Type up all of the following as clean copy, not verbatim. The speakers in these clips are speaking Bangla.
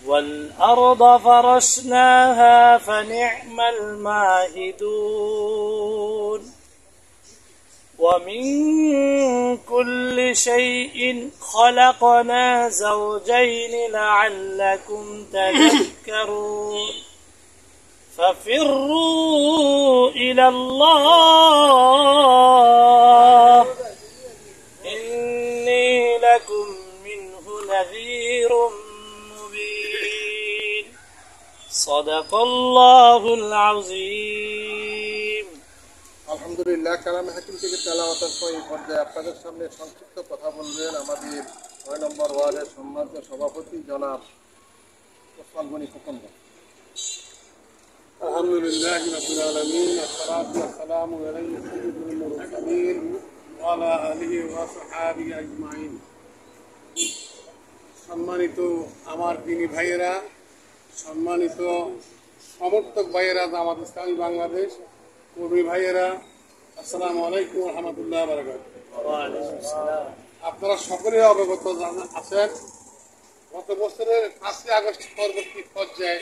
والأرض فرشناها فنعم الماهدون ومن كل شيء خلقنا زوجين لعلكم تذكرون ففروا إلى الله إني لكم منه نذير مبين صدق الله العظيم আলহামদুলিল্লাহ কালামে হাকিম থেকে তেলাওয়াতের পর এই পর্যায়ে আপনাদের সামনে সংক্ষিপ্ত কথা বলবেন আমাদের 6 নম্বর ওয়ার্ডের সম্মানিত সভাপতি জনাব ওসমান গনি খোকনদার। আলহামদুলিল্লাহ রাব্বিল আলামিন আসসালাতু ওয়াসসালামু আলা সাইয়্যিদিল মুরসালিন ওয়া আলা আলিহি ওয়া সাহবিহি আজমাইন। সম্মানিত আমার দিনী ভাইয়েরা, সম্মানিত সমর্থক ভাইয়েরা, জামাত ইসলামী বাংলাদেশ কর্মী ভাইয়েরা, আসসালামু আলাইকুম ওয়া রাহমাতুল্লাহি ওয়া বারাকাতুহু। আপনারা সকলেই অবগত আছেন, গত বছরের 5 আগস্ট পরবর্তী পর্যায়ে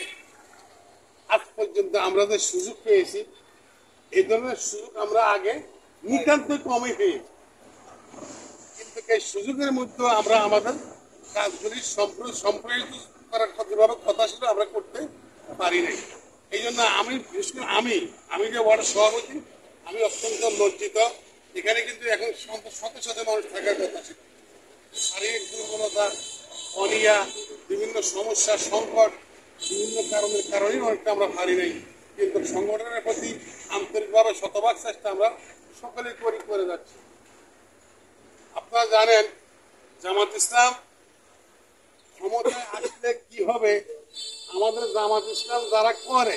আজ পর্যন্ত আমরা যে সুযোগ পেয়েছি, এই ধরনের সুযোগ আমরা আগে নিতান্ত কমই পেয়েছি, কিন্তু এই সুযোগের মধ্যে আমরা আমাদের কাজগুলি সম্প্রসারিত করার যেভাবে কথা ছিল আমরা করতে পারি নাই। এই জন্য আমি যে ওয়ার্ডের সভাপতি, আমি অত্যন্ত লজ্জিত। এখানে কিন্তু এখন শত শত মানুষ থাকার কথা ছিল। শারীরিক দুর্বলতা, অনিয়া, বিভিন্ন সমস্যা, সংকট, বিভিন্ন কারণের কারণেই অনেকটা আমরা পারি নাই, কিন্তু সংগঠনের প্রতি আন্তরিকভাবে শতভাগ চেষ্টা আমরা সকলে করে যাচ্ছি। আপনারা জানেন জামাত ইসলাম ক্ষমতায় আসলে কি হবে, আমাদের জামাত ইসলাম যারা করে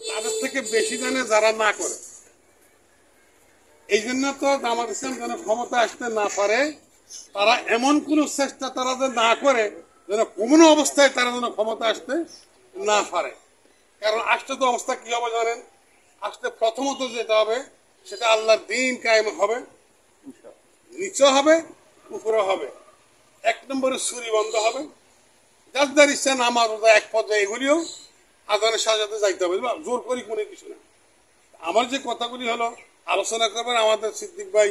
তাদের থেকে বেশি জানে যারা না করে। এই জন্য তো জামাত ইসলাম যেন ক্ষমতা আসতে না পারে, তারা এমন কোন চেষ্টা তারা যে না করে যেন কোনো অবস্থায় তারা যেন ক্ষমতা আসতে না পারে। কারণ আসতে তো অবস্থা কি হবে জানেন, আসতে প্রথমত যেটা হবে সেটা আল্লাহর দ্বীন কায়েম হবে, নিচে হবে, উপরে হবে। 1 নম্বরে চুরি বন্ধ হবে, যার যার ইচ্ছা নামাজ রোজা এক পর্যায়ে এগুলিও আজানের সাজাতে যাইতে হবে, জোর করি কোনো কিছু না। আমার যে কথাগুলি হলো আলোচনা করবেন আমাদের সিদ্দিক ভাই,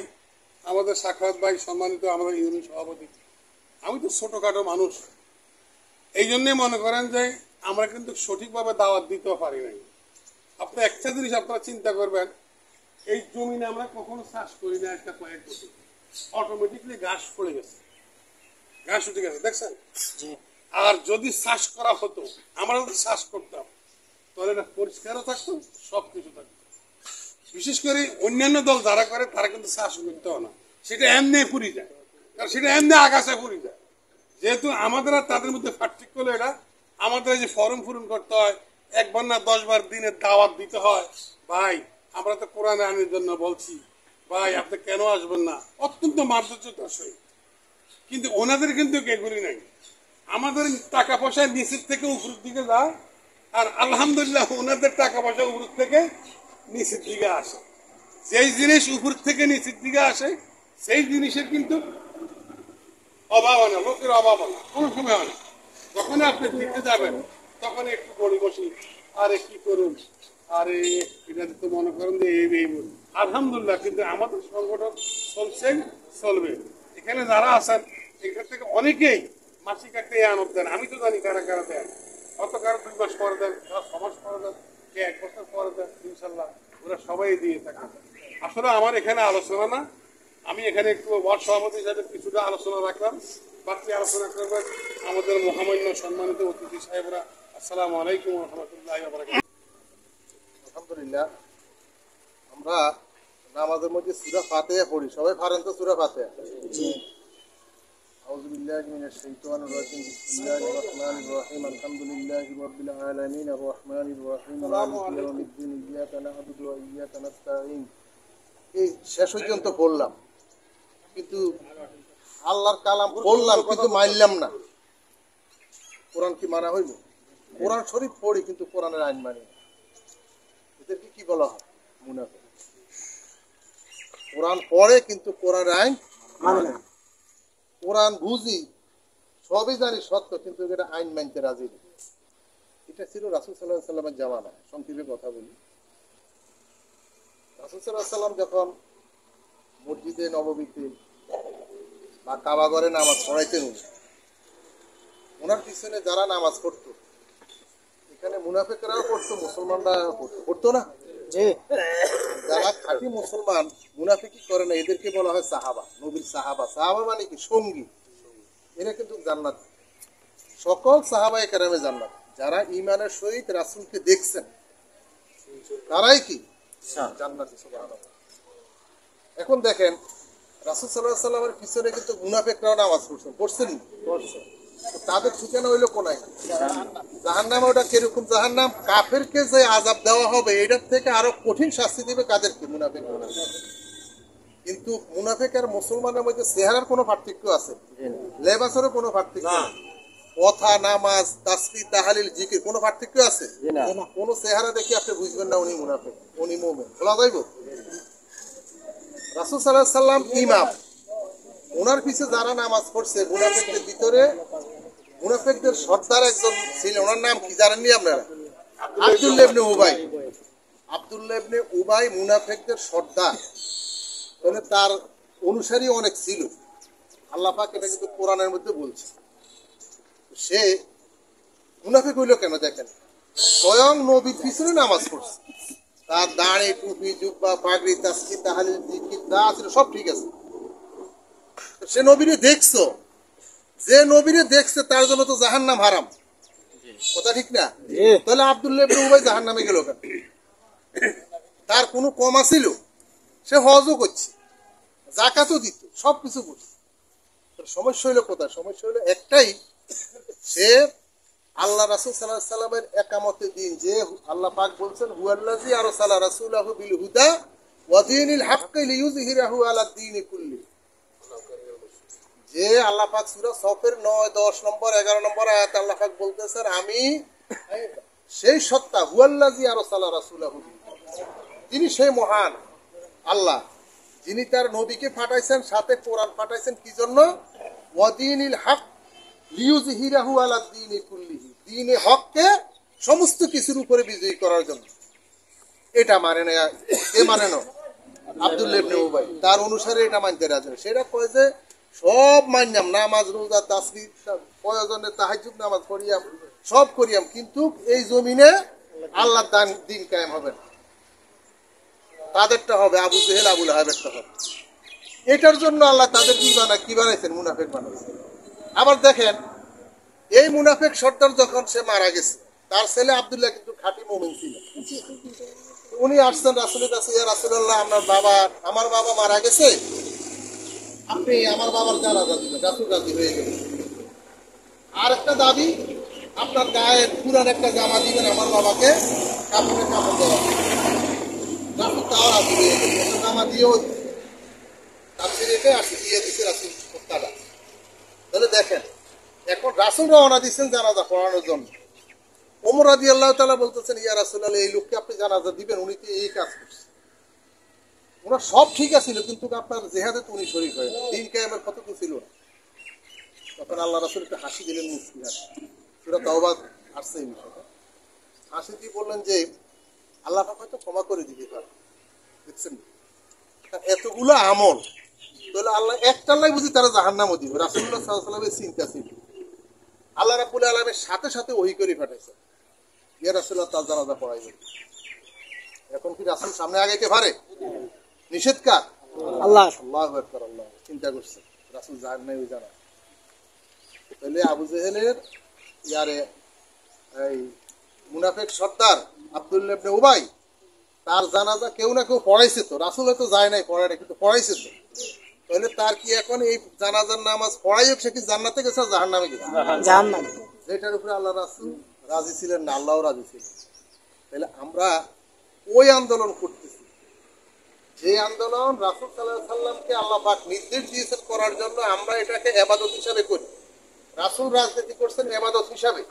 আমাদের সাখাওয়াত ভাই, সম্মানিত আমাদের ইউনিয়ন সভাপতি। আমি তো ছোটখাটো মানুষ, এই জন্যে মনে করেন যে আমরা কিন্তু সঠিকভাবে দাওয়াত দিতেও পারি নাই। আপনি একটা জিনিস আপনারা চিন্তা করবেন, এই জমিনে আমরা কখনো চাষ করি না, একটা কয়েক বছর অটোমেটিকলি ঘাস পড়ে গেছে, ঘাস উঠে গেছে, দেখছেন? আর যদি চাষ করা হতো, আমরা যদি চাষ করতাম, তাহলে এটা পরিষ্কারও থাকতো, সব কিছু থাকতো। বিশেষ করে অন্যান্য দল যারা করে তারা কিন্তু চাষ করতে হয় না, সেটা এমনি পুরি যায়, কারণ সেটা এমনি আকাশে পুরি যায়। যেহেতু আমাদের আর তাদের মধ্যে পার্থক্য হলো এটা, আমাদের যে ফর্ম পূরণ করতে হয়, 1 বার না 10 বার দিনের দাওয়াত দিতে হয়। ভাই আমরা তো কোরআন আইনের জন্য বলছি, ভাই আপনি কেন আসবেন না, অত্যন্ত মার্জনীয়তার সহিত। কিন্তু ওনাদের কিন্তু এগুলি নাই, আমাদের টাকা পয়সা নিচের থেকে উপরের দিকে যায়, আর আলহামদুলিল্লাহ ওনাদের টাকা পয়সা উপর থেকে নিচের দিকে আসে। যেই জিনিস উপর থেকে নিচের দিকে আসে সেই জিনিসের কিন্তু অভাব হয় না, লোকের অভাব হয় না, কোনো সময় হয় না। যখন আপনি দিতে যাবেন তখন একটু বড়ি বসি, আরে কি করুন, আরে এটা তো মনে করেন যে এই আলহামদুলিল্লাহ। কিন্তু আমাদের সংগঠন চলছেই চলবে। এখানে যারা আছেন এখান থেকে অনেকেই মাসিক একটা আনন্দ দেন, আমি তো জানি কারা কারা দেন, হয়তো কারো 2 মাস পরে দেন, কারো 6 মাস পরে দেন, কে 1 বছর পরে দেন, ইনশাল্লাহ ওরা সবাই দিয়ে থাকে। আসলে আমার এখানে আলোচনা না, আমি এখানে একটু ওয়ার্ড সভাপতি হিসাবে কিছুটা আলোচনা রাখলাম, বাকি আলোচনা করবেন আমাদের মহামান্য সম্মানিত অতিথি সাহেবরা। আসসালামু আলাইকুম ওয়া রাহমাতুল্লাহি ওয়া বারাকাতুহু। আলহামদুলিল্লাহ আমরা নামাজের মধ্যে সূরা ফাতিহা পড়ি, সবাই পারেন তো সূরা ফাতিহা? জি। আউযু বিল্লাহি মিনাশ শাইতানির রাজিম, বিসমিল্লাহির রহমানির রহিম, আলহামদুলিল্লাহি রাব্বিল আলামিন, আর রহমানির রহিম, মালিকি ইয়াউমিদ্দিন, ইয়্যাকা না'বুদু ওয়া ইয়্যাকা নাস্তাঈন। এই শেষ পর্যন্ত পড়লাম, কিন্তু আল্লাহর কালাম পড়লাম কিন্তু মানলাম না। কোরআন কি মানা হইব? কোরআন শরীফ পড়ি কিন্তু কোরআনের আইন মানি না। এদেরকে কি বলা হয়? মুনাফিক। কোরআন পড়ে কিন্তু কোরআনের আইন মানে না। কোরআন বুঝি সবই জানি সত্য, কিন্তু এটা আইন মানতে রাজি নেই। এটা ছিল রাসূল সাল্লাল্লাহু আলাইহি সাল্লামের জামানা। সংক্ষেপে কথা বলি, রাসূল সাল্লাল্লাহু আলাইহি সাল্লাম যখন মসজিদে নববীতে বা কাবাঘরে নামাজ পড়াইতেন, ওনার পিছনে যারা নামাজ পড়তো, এখানে মুনাফিকরাও পড়তো, মুসলমানরা পড়তো না। যারা খাঁটি মুসলমান মুনাফিকি করে না, এদেরকে বলা হয় সাহাবা, নবীর সাহাবা। সাহাবা মানে কি? সঙ্গী। এরা কিন্তু জান্নাত, সকল সাহাবায়ে কেরামে জান্নাত। যারা ঈমানের সহিত রাসূলকে দেখছেন তারাই কি জান্নাতি। সুবহানাল্লাহ। এখন দেখেন রাসূল সাল্লাল্লাহু আলাইহি সাল্লামের পিছনে কিন্তু মুনাফিকরাও নামাজ পড়ছেন। তাদের ঠিকানা হইলো কোনায়? জাহান্নাম। ওটা কিরকম জাহান্নাম? কাফেরকে যে আযাব দেওয়া হবে এটার থেকে আরো কঠিন শাস্তি দিবে কাদেরকে? মুনাফিক। কিন্তু মুনাফিক আর মুসলমানের মধ্যে চেহারার কোনো পার্থক্য আছে? লেবাসেরও কোনো পার্থক্য নেই। কথা, নামাজ, তাসবিহ, তাহলিল, জিকির কোনো পার্থক্য আছে? কোন চেহারা দেখে আপনি বুঝবেন না উনি মুনাফিক, উনি মুমিন। বলা যাইব? রাসূল সাল্লাল্লাহু আলাইহি সাল্লাম ইমাম, ওনার পিছে যারা নামাজ পড়ছে মুনাফিকদের ভিতরে, মুনাফিকদের সর্দার একজন ছিলেন, ওনার নাম কি জানেননি আপনারা? আব্দুল্লাহ ইবনে উবাই। আব্দুল্লাহ ইবনে উবাই মুনাফিকদের সর্দার। তাহলে তার অনুসারী অনেক ছিল। আল্লাহ পাক এটা কিন্তু কোরআনের মধ্যে বলছে। সে মুনাফিক হইল কেন? দেখেন, স্বয়ং নবীর পিছনে নামাজ পড়ছে, তার দাড়ি, টুপি, জুব্বা, পাগড়ি, তাসবিহ, তাহলিল, জিকির যা ছিল সব ঠিক আছে। সে নবীরে দেখছো, যে নবীরে দেখছে তার জন্য তো জাহান্নাম হারাম। কথা ঠিক না? তাহলে আব্দুল্লাহ ইবনে উবাই জাহান্নামে গেল কেন? তার কোনো কম ছিল? সে হজও করছে, যাকাতও দিত, সবকিছু করছে। সমস্যা হইলো কোথায়? সমস্যা হইলো একটাই, সে আল্লাহ রাসূল সাল্লাল্লাহু আলাইহি সাল্লামের একামতের দিন, যে আল্লাহ পাক বলছেন হুয়াল্লাযী আরসালা রাসূলাহু বিল হুদা ওয়া দীনিল হাক্কি লিইয়ুযহিরাহু আলা দ্বীনি কুল্লি। যে আল্লাহ পাক সূরা সফের 9, 10 নম্বর, 11 নম্বর আয়াত আল্লাহ পাক বলতেছেন, আমি সেই সত্তা, হুয়াল্লাযী আরসালা রাসূলাহু, তিনি সেই মহান আল্লাহ যিনি তার নবীকে পাঠাইছেন, সাথে কোরআন পাঠাইছেন। কি জন্য? ওয়া দীনিল হক লিইয়ুযহিরাহু আলা দ্বীনি কুল্লিহি, দ্বীনে হককে সমস্ত কিছুর উপরে বিজয়ী করার জন্য। এটা মানে না, এ মানে না আব্দুল্লাহ ইবনে উবাই। তার অনুসারে এটা মানতে রাজি না। সেটা কয় যে সব মানলাম, নামাজ, রোজা, তাসবিহ, প্রয়োজনে তাহাজ্জুদ নামাজ পড়িয়াম, সব করিয়াম, কিন্তু এই জমিনে আল্লাহর দ্বীন কায়েম হবে না। তাদেরটা হবে আবু জেহেল, আবু লাহাবেরটা হবে। এটার জন্য আল্লাহ তাদের কি বানাইছেন? মুনাফিক বানাইছেন। আবার দেখেন, এই মুনাফিক সর্দার যখন সে মারা গেছে, তার ছেলে আব্দুল্লাহ কিন্তু খাঁটি মুমিন ছিল। উনি আসছেন রাসূলের কাছে, ইয়া রাসূলুল্লাহ, আমার বাবা মারা গেছে, আপনি আমার বাবার জানাজা দিবেন। রাসূল রাজি হয়ে গেলেন। আর একটা দাবি, আপনার গায়ের পুরান একটা জামা দিবেন আমার বাবাকে, কাপড়ে কাপড় দেওয়া। রাসূল তাও রাজি হয়ে গেলেন, জামা দিয়েও তাকে রেখে আসি দিয়ে দিচ্ছে রাসূল কুত্তাটা। তাহলে দেখেন, এখন রাসূল রওনা দিচ্ছেন জানাজা পড়ানোর জন্য। ওমর রাদিয়াল্লাহু তাআলা বলতেছেন, ইয়া রাসূলুল্লাহ, এই লোককে আপনি জানাজা দিবেন, উনি তো এই কাজ করছে। ওনার সব ঠিক আছিল, কিন্তু আপনার জিহাদে তো উনি শরীক হয়, দ্বীন কায়েমের কথা তো ছিল না। তখন আল্লাহ রাসূল একটু হাসি দিলেন, মুস্কি হাসি। সূরা তাওবা আসছে এই বিষয়টা। হাসি দিয়ে বললেন যে আল্লাহ পাক হয়তো ক্ষমা করে দিতে পারে। দেখছেন, এতগুলো আমল, তাহলে আল্লাহ একটালাই বুঝি তারা জাহান্নামও দিবে। রাসূলুল্লাহ সাল্লাল্লাহু আলাইহি ওয়াসাল্লামের চিন্তা ছিল। আল্লাহ রাব্বুল আলামিন সাথে সাথে ওহী করে পাঠাইছে, ইয়া রাসূলুল্লাহ, তার জানাজা পড়াইবেন। এখন কি রাসূল সামনে আগাইতে পারে? নিষেধ কার? আল্লাহ। আল্লাহু আকবার। আল্লাহ চিন্তা করছে, রাসূল জান নাই ওই জানা। তাহলে আবু জেহেলের এই মুনাফিক সর্দার আব্দুল্লাহ ইবনে উবাই, তার জানাজা কেউ না কেউ পড়াইছে তো। রাসূল হয়তো যায় নাই পড়ায় না, কিন্তু পড়াইছে তো। তাহলে তার কি এখন এই জানাজার নামাজ পড়াইও সে কি জান্নাতে গেছে, জাহান্নামে গেছে? জাহান্নামে। যেটার উপরে আল্লাহ রাসূল রাজি ছিলেন না, আল্লাহও রাজি ছিলেন। তাহলে আমরা ওই আন্দোলন করতেছি, যে আন্দোলন রাসূল সাল্লাল্লাহু আলাইহি সাল্লামকে আল্লাহ পাক নির্দেশ দিয়েছেন করার জন্য। আমরা এটাকে ইবাদত হিসাবে করি। রাসূল রাজনীতি করছেন ইবাদত হিসাবে।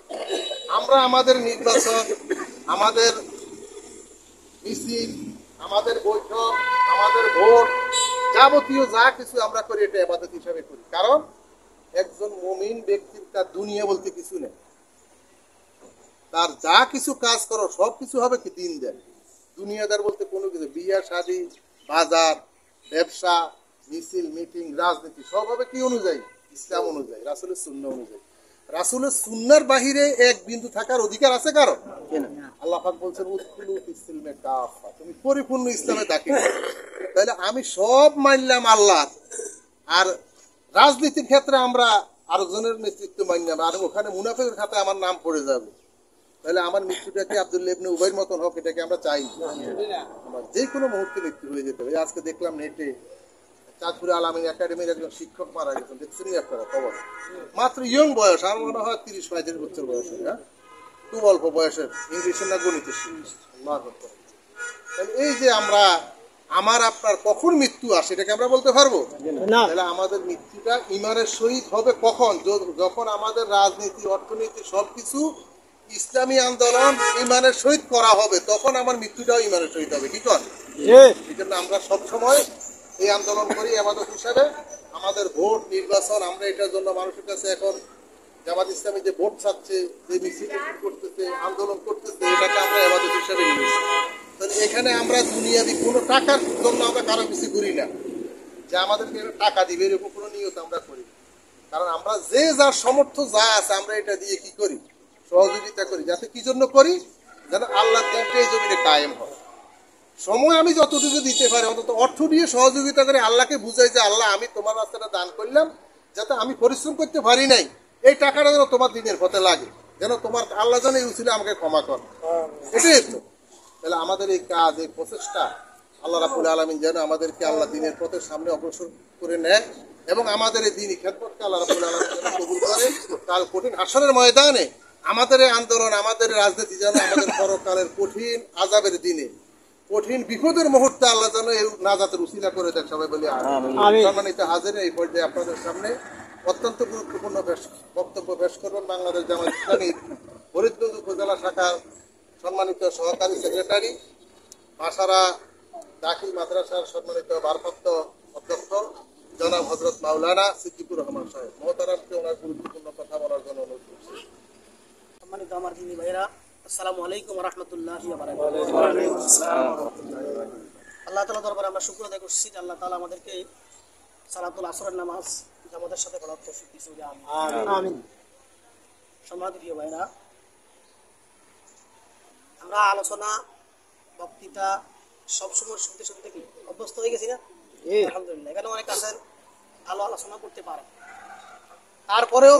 আমরা আমাদের নির্বাচন, আমাদের মিছিল, আমাদের বৈঠক, আমাদের ভোট, যাবতীয় যা কিছু আমরা করি এটা ইবাদত হিসাবে করি। কারণ একজন মুমিন ব্যক্তির তার দুনিয়া বলতে কিছু নেই। তার যা কিছু কাজ করো সব কিছু হবে কি দিন দেন। দুনিয়াদার বলতে কোনো কিছু, বিয়া শাদী, বাজার, ব্যবসা, মিছিল মিটিং, রাজনীতি সব হবে কি অনুযায়ী? ইসলাম অনুযায়ী, রাসূলের সুন্নাহ অনুযায়ী। রাসূলের সুন্নাহর বাহিরে এক বিন্দু থাকার অধিকার আছে কারো? আল্লাহ পাক বলছেন উদখুলু ফিস-সিলমি কাফা, তুমি পরিপূর্ণ ইসলামে দাখিল হও। তাহলে আমি সব মানলাম আল্লাহ, আর রাজনীতির ক্ষেত্রে আমরা আরেকজনের নেতৃত্ব মানলাম, আর ওখানে মুনাফিকের খাতায় আমার নাম পড়ে যাবে, তাহলে আমার মৃত্যুটাকে আব্দুল্লাহ ইবনে উবাইর মতন হোক, এটাকে আমরা চাই না। আমার যে কোনো মুহূর্তে মৃত্যু হয়ে যেতে হবে। আজকে দেখলাম নেটে চাঁদপুরে আলামিন একাডেমির একজন শিক্ষক মারা গেছেন, দেখছেন আপনারা খবর? মাত্র ইয়ং বয়স, আর মনে হয় 30-35 বছর বয়স। হ্যাঁ, খুব অল্প বয়সের, ইংলিশের না গণিতের। তাহলে এই যে আমরা আমার আপনার কখন মৃত্যু আসে এটাকে আমরা বলতে পারবো না। তাহলে আমাদের মৃত্যুটা ইমানের সহিত হবে কখন? যখন আমাদের রাজনীতি, অর্থনীতি সবকিছু ইসলামী আন্দোলন ইমানের সহিত করা হবে, তখন আমার মৃত্যুটাও ইমানের সহিত হবে। কি কর? এই জন্য আমরা সবসময় এই আন্দোলন করি ইবাদত হিসাবে। আমাদের ভোট নির্বাচন, আমরা এটার জন্য মানুষের কাছে এখন জামাত ইসলামী যে ভোট চাচ্ছে, যে মিছিল করতেছে, আন্দোলন করতেছে, এটাকে আমরা ইবাদত হিসাবে নিয়েছি। তাহলে এখানে আমরা দুনিয়াবি কোনো টাকার জন্য আমরা কারো কিছু করি না, যে আমাদেরকে টাকা দিবে এরকম কোনো নিয়ত আমরা করি। কারণ আমরা যে যার সামর্থ্য যা আছে আমরা এটা দিয়ে কি করি? সহযোগিতা করি। যাতে কি জন্য করি? যেন আল্লাহ দিনটা এই জমিনে কায়েম হয়। সময় আমি যতটুকু দিতে পারি, অন্তত অর্থ দিয়ে সহযোগিতা করে আল্লাহকে বুঝাই যে আল্লাহ আমি তোমার রাস্তাটা দান করলাম, যাতে আমি পরিশ্রম করতে পারি নাই, এই টাকাটা যেন তোমার দিনের পথে লাগে, যেন তোমার আল্লাহ যেন এই উচিলে আমাকে ক্ষমা কর। এটাই তো। তাহলে আমাদের এই কাজ, এই প্রচেষ্টা আল্লাহ রাব্বুল আলামিন যেন আমাদেরকে আল্লাহ দিনের পথের সামনে অগ্রসর করে নেয়, এবং আমাদের এই দিনই খেদমতকে আল্লাহ রাব্বুল আলামিন যেন কবুল করে। কাল কঠিন হাসরের ময়দানে আমাদের এই আন্দোলন, আমাদের রাজনীতি যেন আমাদের পরকালের কঠিন আযাবের দিনে, কঠিন বিপদের মুহূর্তে আল্লাহ যেন এই নাজাতের উসিলা করে দেন। সবাই বলি আমিন। সম্মানিত হাজির, এই পর্যায়ে আপনাদের সামনে অত্যন্ত গুরুত্বপূর্ণ বক্তব্য পেশ করবেন বাংলাদেশ জামাত ইসলামী ফরিদগঞ্জ উপজেলা শাখার সম্মানিত সহকারী সেক্রেটারি, পাশারা দাখিল মাদ্রাসার সম্মানিত ভারপ্রাপ্ত অধ্যক্ষ জনাব হযরত মাওলানা সিদ্দিকুর রহমান সাহেব। মহতারামকে ওনার গুরুত্বপূর্ণ কথা বলার জন্য অনুরোধ করছি। সম্মানিত আমার দিনী ভাইরা, আসসালামু আলাইকুম ওয়া রাহমাতুল্লাহি ওয়া বারাকাতুহু। আল্লাহ তাআলা দরবারে আমরা শুকর আদায় করছি যে আল্লাহ তাআলা আমাদেরকে সালাতুল আসরের নামাজ জামাতের সাথে পড়ার তৌফিক দিয়েছেন। আমিন আমিন। সম্মানিত প্রিয় ভাইরা, আমরা আলোচনা, বক্তৃতা সবসময় শুনতে শুনতে কি অভ্যস্ত হয়ে গেছি না? আলহামদুলিল্লাহ। এখানে অনেক আছেন ভালো আলোচনা করতে পারে, তারপরেও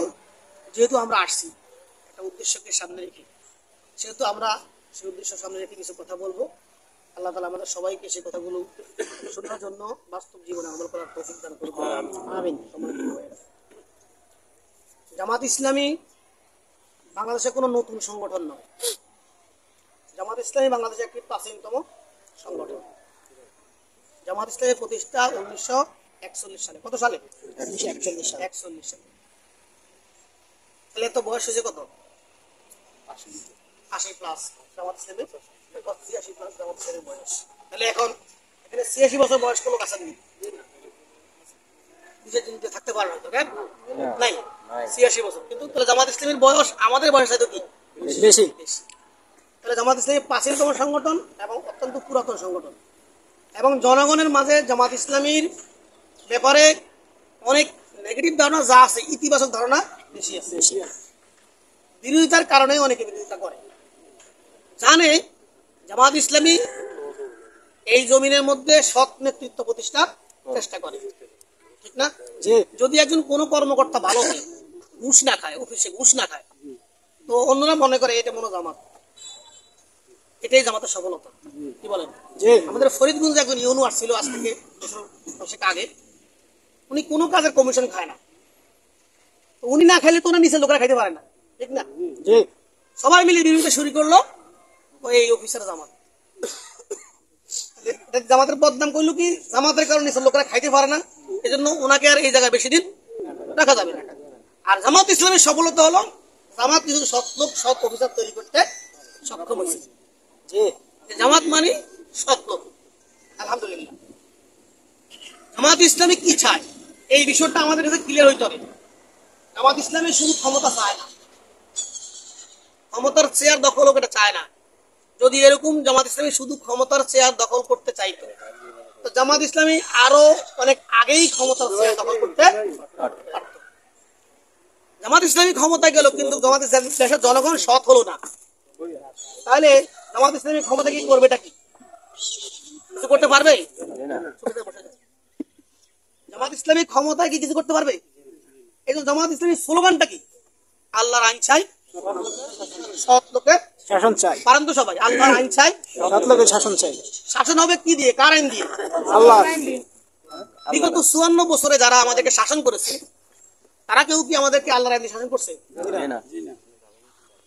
যেহেতু আমরা আসছি একটা উদ্দেশ্যকে সামনে রেখে, সেহেতু আমরা সেই উদ্দেশ্য সামনে রেখে কিছু কথা বলবো। আল্লাহ তাআলা আমাদের সবাইকে সেই কথাগুলো শোনার জন্য বাস্তব জীবনে আমল করার তৌফিক দান করুন। আমিন। জামাত ইসলামী বাংলাদেশে কোনো নতুন সংগঠন নয়। জামাত ইসলামী বাংলাদেশের একটি প্রাচীনতম সংগঠন। জামাত ইসলামের প্রতিষ্ঠা 1941 সালে। কত সালে? 1941 সালে। তাহলে তো বয়স হয়েছে কত? 80 প্লাস। জামাত ইসলামের 83 প্লাস জামাত ইসলামের বয়স। তাহলে এখন এখানে 86 বছর বয়স্ক লোক আছেন নিজের জিনিসে থাকতে পারে হয়তো, কেন নাই? 86 বছর। কিন্তু তাহলে জামাত ইসলামের বয়স আমাদের বয়স হয়তো কি বেশি। তাহলে জামাত ইসলামী প্রাচীনতম সংগঠন এবং অত্যন্ত পুরাতন সংগঠন, এবং জনগণের মাঝে জামাত ইসলামীর ব্যাপারে অনেক নেগেটিভ ধারণা যা আছে, ইতিবাচক ধারণা বেশি আছে। বিরোধিতার কারণে অনেকে বিরোধিতা করে, জানে জামাত ইসলামী এই জমিনের মধ্যে সৎ নেতৃত্ব প্রতিষ্ঠার চেষ্টা করে, ঠিক না? যদি একজন কোনো কর্মকর্তা ভালো হয়, ঘুষ না খায়, অফিসে ঘুষ না খায়, তো অন্যরা মনে করে এটা মনে জামাত, এটাই জামাতের সফলতা। কি বলেন? আমাদের ফরিদগঞ্জে একজন ইউনু আসছিল আজ থেকে 10 আগে, উনি কোনো কাজের কমিশন খায় না। তো উনি না খাইলে তো ওনার নিচের লোকেরা খাইতে পারে না, ঠিক না? সবাই মিলে বিরোধিতা শুরু করলো, এই অফিসার জামাত। জামাতের বদনাম করলো কি, জামাতের কারণে নিচের লোকেরা খাইতে পারে না, এই জন্য ওনাকে আর এই জায়গায় বেশি দিন রাখা যাবে না। আর জামাত ইসলামের সফলতা হলো জামাত কিছু সৎ লোক, সৎ অফিসার তৈরি করতে সক্ষম হয়েছে। জামাত মানে সৎ লোক। আলহামদুলিল্লাহ। জামাত ইসলামী কি চায় এই বিষয়টা আমাদের কাছে ক্লিয়ার হইতে হবে। জামাত ইসলামী শুধু ক্ষমতা চায় না, ক্ষমতার চেয়ার দখল হোক এটা চায় না। যদি এরকম জামাত ইসলামী শুধু ক্ষমতার চেয়ার দখল করতে চাইতো, তো জামাত ইসলামী আরো অনেক আগেই ক্ষমতার চেয়ার দখল করতে পারত। জামাত ইসলামী ক্ষমতায় গেল, কিন্তু জামাত ইসলামী দেশের জনগণ সৎ হলো না, তাহলে জামাত ইসলামী ক্ষমতা কি করবে? এটা কি কিছু করতে পারবে? জামাত ইসলামী ক্ষমতায় কি কিছু করতে পারবে? এই জামাত ইসলামী স্লোগানটা কি? আল্লাহর আইন চাই, সৎ লোকের শাসন চাই। পারেন তো সবাই? আল্লাহর আইন চাই, সৎ লোকের শাসন চাই। শাসন হবে কি দিয়ে? কার আইন দিয়ে? আল্লাহ। বিগত 54 বছরে যারা আমাদেরকে শাসন করেছে, তারা কেউ কি আমাদেরকে আল্লাহর আইন দিয়ে শাসন করছে?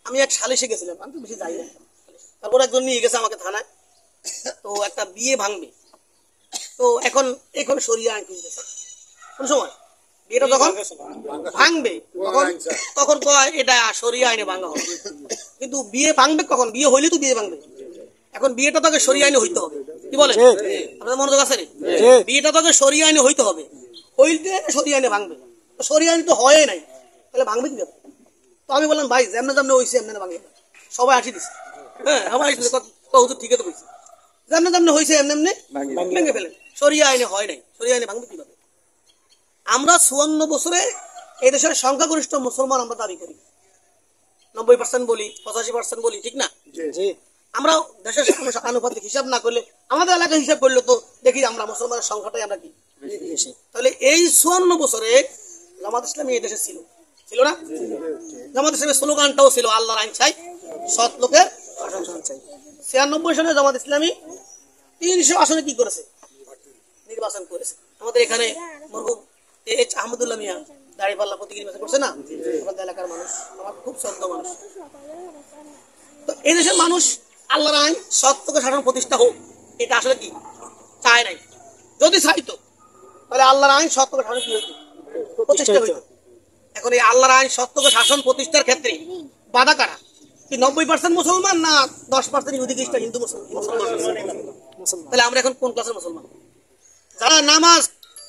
আমি এক সালিশে গেছিলাম, আমি তো বেশি যাই না। তারপর একজন নিয়ে গেছে আমাকে থানায়, তো একটা বিয়ে ভাঙবে, তো এখন শরিয়া আইন খুঁজতেছে। কোন সময় বিয়েটা যখন ভাঙবে তখন কয় এটা শরিয়া আইনে ভাঙা হবে, কিন্তু বিয়ে ভাঙবে কখন? বিয়ে হইলে তো বিয়ে ভাঙবে। এখন বিয়েটা তোকে শরিয়া আইনে হইতে হবে, কি বলে? আপনাদের মনোযোগ আছে রে? বিয়েটা তোকে শরিয়া আইনে হইতে হবে, হইলে শরিয়া আইনে ভাঙবে। শরিয়া আইন তো হয় নাই, তাহলে ভাঙবে কি? তো আমি বললাম ভাই যেমনে যেমনে হয়েছে এমনি ভাঙবে। সবাই আসি দিচ্ছে, হ্যাঁ সবাই আসলে ঠিকই তো বলছে, যেমনে যেমনে হয়েছে এমনি এমনি ভেঙে ফেলেন। শরিয়া আইনে হয় নাই, শরিয়া আইনে ভাঙবে কিভাবে? আমরা 54 বছরে এই দেশের সংখ্যাগরিষ্ঠ মুসলমান আমরা দাবি করি, 90% বলি, 85% বলি, ঠিক না? আমরা দেশের আনুপাতিক হিসাব না করলে, আমাদের এলাকায় হিসাব করলে তো দেখি আমরা মুসলমানের সংখ্যাটাই আমরা কি বেশি। তাহলে এই 54 বছরে জামাত ইসলামী এই দেশে ছিল না? জামাত ইসলামের স্লোগানটাও ছিল আল্লাহর আইন চাই, সৎ লোকের শাসন চাই। 96 সনে জামাত ইসলামী 300 আসনে কি করেছে? নির্বাচন করেছে। আমাদের এখানে মরহুম এইচ আহমদুল্লাহ মিয়া দাঁড়িপাল্লা প্রতীক নির্বাচন করছে না? আমাদের এলাকার মানুষ, আমার খুব শ্রদ্ধ মানুষ। তো এই দেশের মানুষ আল্লাহর আইন সৎ লোকের শাসন প্রতিষ্ঠা হোক, এটা আসলে কি চায় নাই। যদি চাইতো তাহলে আল্লাহর আইন সৎ লোকের শাসন কি হইতো? প্রতিষ্ঠা হইতো। এখন এই আল্লাহর আইন সৎ লোকের শাসন প্রতিষ্ঠার ক্ষেত্রে বাধা কারা? কি 90% মুসলমান না 10% ইহুদি খ্রিস্টান হিন্দু মুসলমান? তাহলে আমরা এখন কোন ক্লাসের মুসলমান? যারা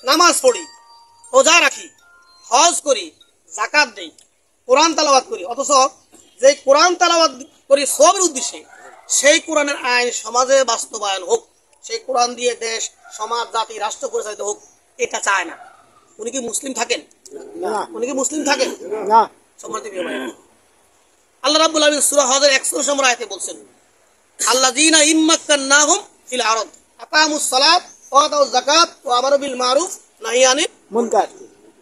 নামাজ পড়ি, রোজা রাখি, হজ করি, যাকাত দেই, কোরআন তেলাওয়াত করি, অথচ যে কোরআন তেলাওয়াত করি সবের উদ্দেশ্যে সেই কোরআনের আইন সমাজে বাস্তবায়ন হোক, সেই কোরআন দিয়ে দেশ, সমাজ, জাতি, রাষ্ট্র পরিচালিত হোক, এটা চায় না। উনি কি মুসলিম থাকেন? উনি কি মুসলিম থাকেন না? আল্লাহ রাব্বুল আলামিন সূরা হজের 100 নম্বর আয়াতে বলছেন, আল্লাযীনা ইম্মাক্কান্নাহুম ফিল আরদ আকামুস সালাত ওয়া আতাউয যাকাত ওয়া আমারু বিল মারুফ নাহি আনিল মুনকার।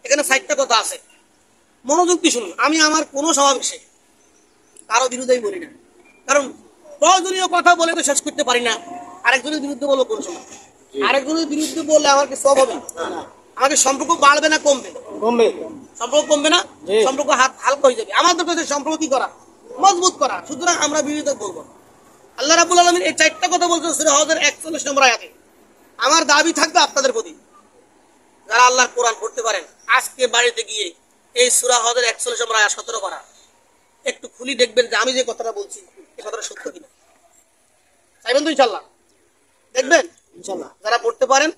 এখানে 60টা কথা আছে, মনোযোগ দিয়ে শুনুন। আমি আমার কোনো সমাবেশে কারো বিরুদ্ধেই বলি না, কারণ প্রয়োজনীয় কথা বলে তো শেষ করতে পারি না। আরেকজনের বিরুদ্ধে বলবো কোন সময়? আরেকজনের বিরুদ্ধে বললে আমার কি সব হবে? আমাদের সম্পর্ক বাড়বে না কমবে? সম্পর্ক কমবে না, সম্পর্ক হালকা হয়ে যাবে। আমাদের কাছে সম্পর্ক কি করা? মজবুত করা। সুতরাং আমরা বিরোধিতা করবো। আল্লাহ রাব্বুল আলামিন এই 4টা কথা বলছেন সূরা হজের 41 নম্বর আয়াতে। আমার দাবি থাকবে আপনাদের প্রতি, যারা আল্লাহর কোরআন পড়তে পারেন, আজকে বাড়িতে গিয়ে এই সূরা হজের 41 নম্বর আয়াত 17 করা একটু খুলি দেখবেন যে আমি যে কথাটা বলছি এই কথাটা সত্য কিনা। চাইবেন তো ইনশাআল্লাহ? দেখবেন ইনশাআল্লাহ। যারা পড়তে পারেন,